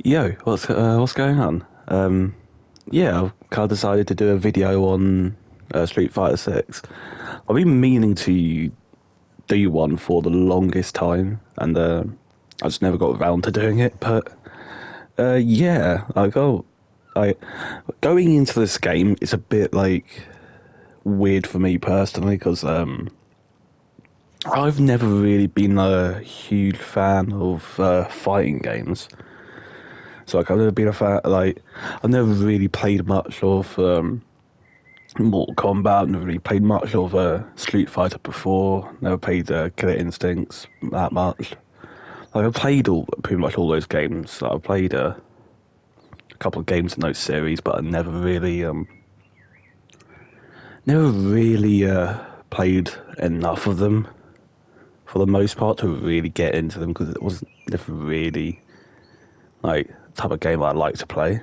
Yo, what's going on? Yeah, I've kind of decided to do a video on Street Fighter 6. I've been meaning to do one for the longest time, and I just never got around to doing it. But yeah, I going into this game is a bit like weird for me personally because I've never really been a huge fan of fighting games. So like I've never been a fan. Like I've never really played much of Mortal Kombat. Never really played much of Street Fighter before. Never played Killer Instincts that much. Like I played all pretty much all those games. Like, I played a couple of games in those series, but I never really played enough of them for the most part to really get into them because it wasn't never really like the type of game I like to play.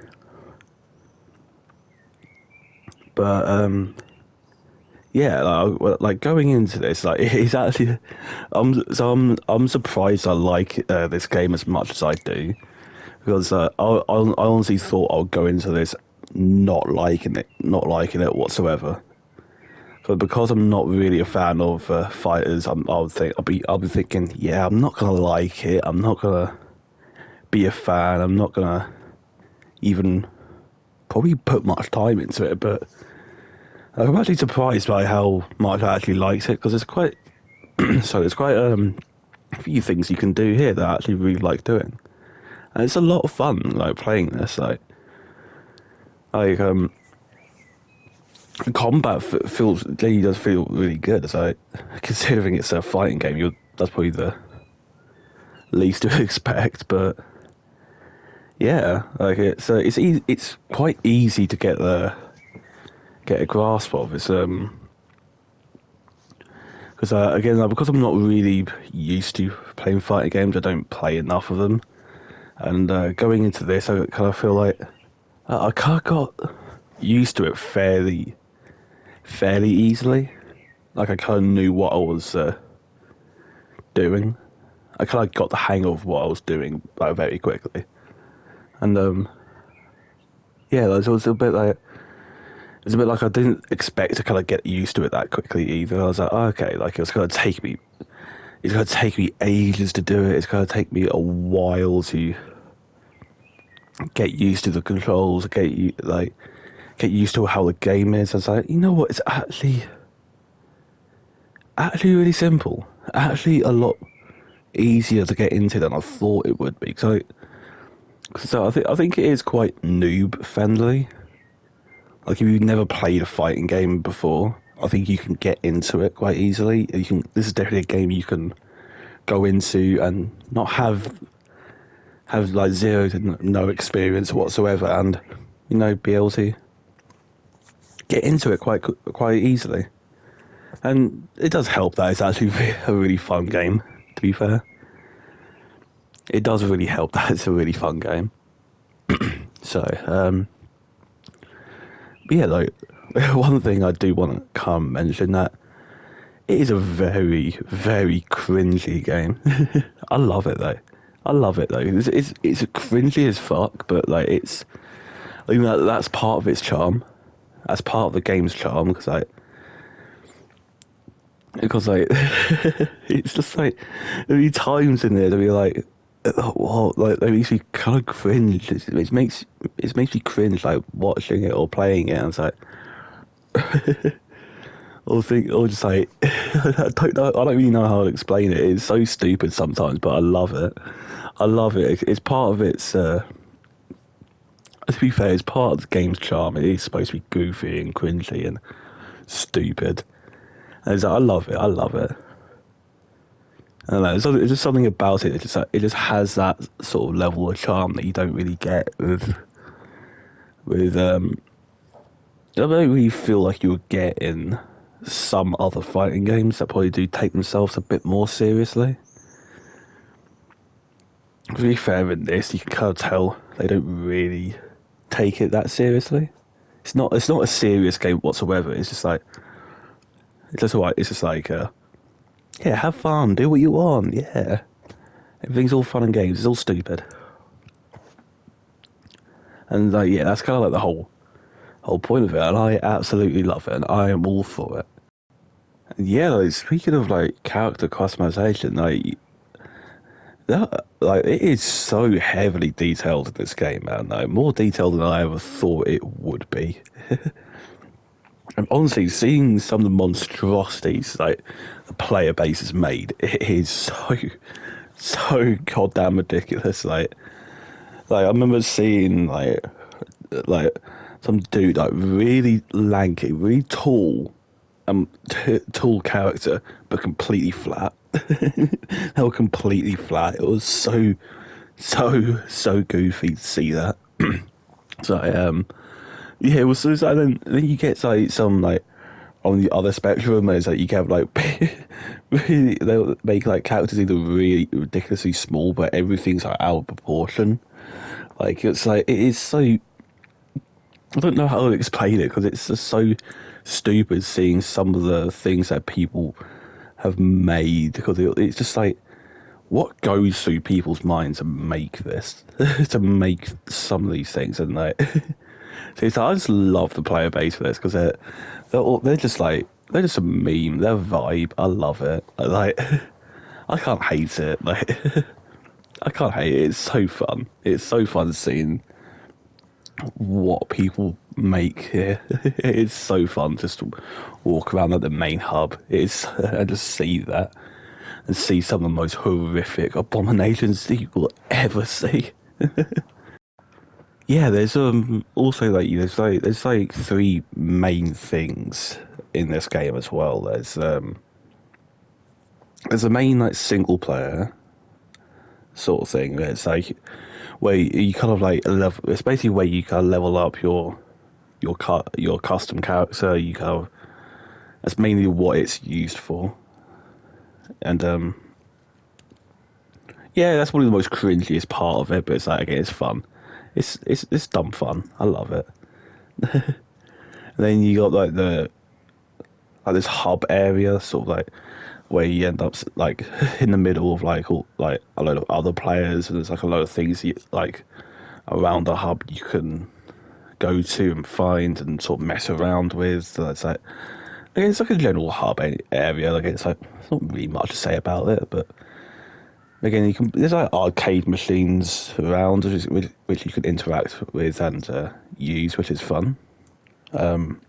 But yeah, like going into this, like it's actually, I'm surprised I like this game as much as I do because I honestly thought I'll go into this not liking it whatsoever. But because I'm not really a fan of fighters, I'll be thinking, yeah, I'm not gonna like it. I'm not gonna be a fan. I'm not gonna even probably put much time into it, but I'm actually surprised by how much I actually liked it because it's quite so there's quite a few things you can do here that I actually really like doing, and it's a lot of fun like playing this. Like combat feels really does feel really good. It's like considering it's a fighting game, that's probably the least to expect, but yeah, like it's quite easy to get a grasp of. It's because again because I'm not really used to playing fighting games, I don't play enough of them, and going into this, I kind of feel like I kind of got used to it fairly easily. Like I kind of knew what I was doing. I kind of got the hang of what I was doing like, very quickly, and yeah, it was a bit like. It's a bit like I didn't expect to kind of get used to it that quickly either. I was like, oh, okay, like it's gonna take me ages to do it. It's gonna take me a while to get used to the controls, get used to how the game is. I was like, you know what? It's actually really simple. Actually, a lot easier to get into than I thought it would be. So I think it is quite noob friendly. Like if you've never played a fighting game before, I think you can get into it quite easily. This is definitely a game you can go into and not have like zero to no experience whatsoever, and be able to get into it quite easily. And it does help that it's actually a really fun game. To be fair, it does really help that it's a really fun game. So, but yeah, like one thing I do want to come mention that it is a very, very cringy game. I love it though. I love it though. It's a cringy as fuck, but like I think that's part of its charm. That's part of the game's charm because it's just like there'll be times in there to be like, what, like they makes me kind of cringe. It makes me cringe like watching it or playing it. And it's like or just like I don't really know how to explain it. It's so stupid sometimes, but I love it. I love it. It's part of its. To be fair, it's part of the game's charm. It is supposed to be goofy and cringy and stupid. And it's like, I love it. I love it. I don't know. It's just something about it. It just has that sort of level of charm that you don't really get with I don't really feel like you would get in some other fighting games that probably do take themselves a bit more seriously. To be fair, in this, you can kind of tell they don't really take it that seriously. It's not a serious game whatsoever. It's just like it's just alright. It's just like yeah, have fun, do what you want. Yeah, everything's all fun and games. It's all stupid. And like, yeah, that's kind of like the whole point of it, and I absolutely love it, and I am all for it. And yeah, like speaking of like character customization, like it is so heavily detailed in this game, man. Like more detailed than I ever thought it would be. And honestly, seeing some of the monstrosities like the player base has made, it is so goddamn ridiculous. Like I remember seeing like some dude like really lanky, really tall, tall character, but completely flat. They were completely flat. It was so goofy to see that. So yeah, it was. So then you get like some like on the other spectrum, it's like you can have like really they'll make like characters either really ridiculously small, but everything's like out of proportion. Like it's like it is so. I don't know how to explain it because it's just so stupid seeing some of the things that people have made because it's just like what goes through people's minds to make this to make some of these things and like so it's, I just love the player base for this because they're just like they're just a meme, they're a vibe. I love it. Like I can't hate it. Like I can't hate it. It's so fun. It's so fun seeing what people make here. It's so fun just to walk around at the main hub. It's and just see that and see some of the most horrific abominations that you will ever see. Yeah, there's also like there's like three main things in this game as well. There's a main like single player sort of thing. It's like where you kind of like level. It's basically where you kind of level up your custom character. You kind of that's mainly what it's used for, and yeah, that's probably the most cringiest part of it. But it's like again, it's fun. It's dumb fun. I love it. And then you got like this hub area, sort of like where you end up like in the middle of like like a load of other players, and there's like a lot of things like around the hub you can go to and find and sort of mess around with. So it's like a general hub area. Like it's like there's not really much to say about it, but again, there's like arcade machines around which you can interact with and use, which is fun. And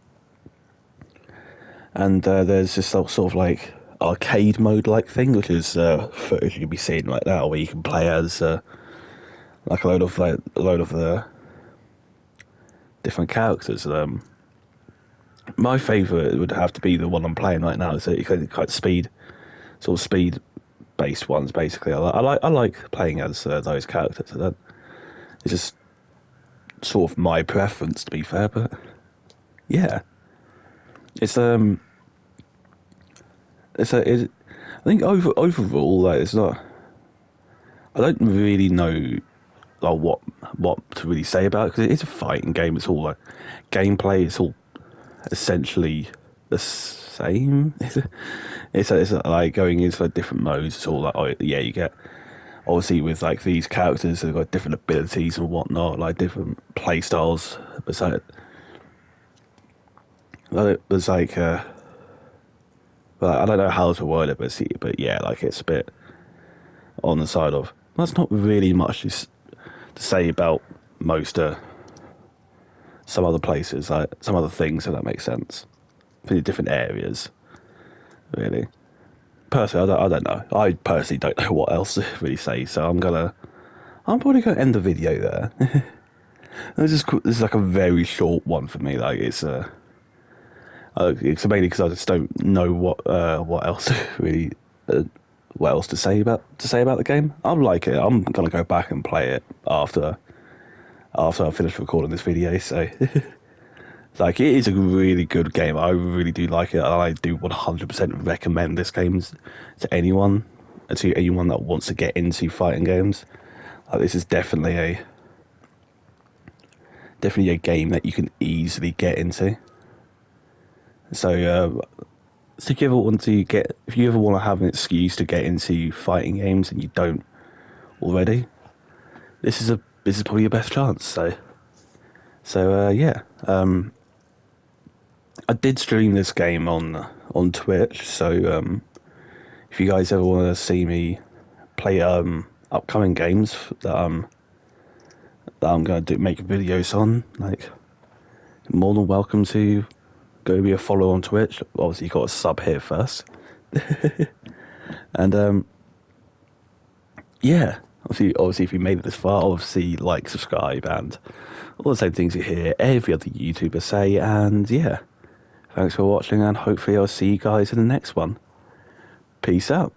there's this sort of like arcade mode like thing, which is footage you can be seeing like now, where you can play as like a load of the different characters. My favourite would have to be the one I'm playing right now. So you can quite speed based ones basically. I like playing as those characters. It's just sort of my preference to be fair, but yeah, it's I think overall like it's not. I don't really know like what to really say about it because it is a fighting game. It's all like gameplay. It's all essentially the same. It's like going into like different modes. It's all like oh yeah, you get obviously with like these characters they've got different abilities and whatnot, like different play styles. Besides, there's like but I don't know how to word it, but yeah, like it's a bit on the side of that's not really much to say about most some other places, like some other things, if that makes sense. For different areas, really. Personally, I don't know. I personally don't know what else to really say, so I'm probably gonna end the video there. This is like a very short one for me. Like it's mainly because I just don't know what else really what else to say about the game. I like it. I'm gonna go back and play it after I finish recording this video. So like it is a really good game. I really do like it. I do 100% recommend this game to anyone that wants to get into fighting games. This is definitely a game that you can easily get into. So if you ever want to have an excuse to get into fighting games and you don't already, this is probably your best chance. So So yeah, I did stream this game on Twitch. So if you guys ever want to see me play upcoming games that I'm gonna make videos on, like, more than welcome to go be a follow on Twitch. Obviously, you got to sub here first, and yeah. Obviously, if you made it this far, obviously like, subscribe, and all the same things you hear every other YouTuber say. And yeah, thanks for watching, and hopefully I'll see you guys in the next one. Peace out.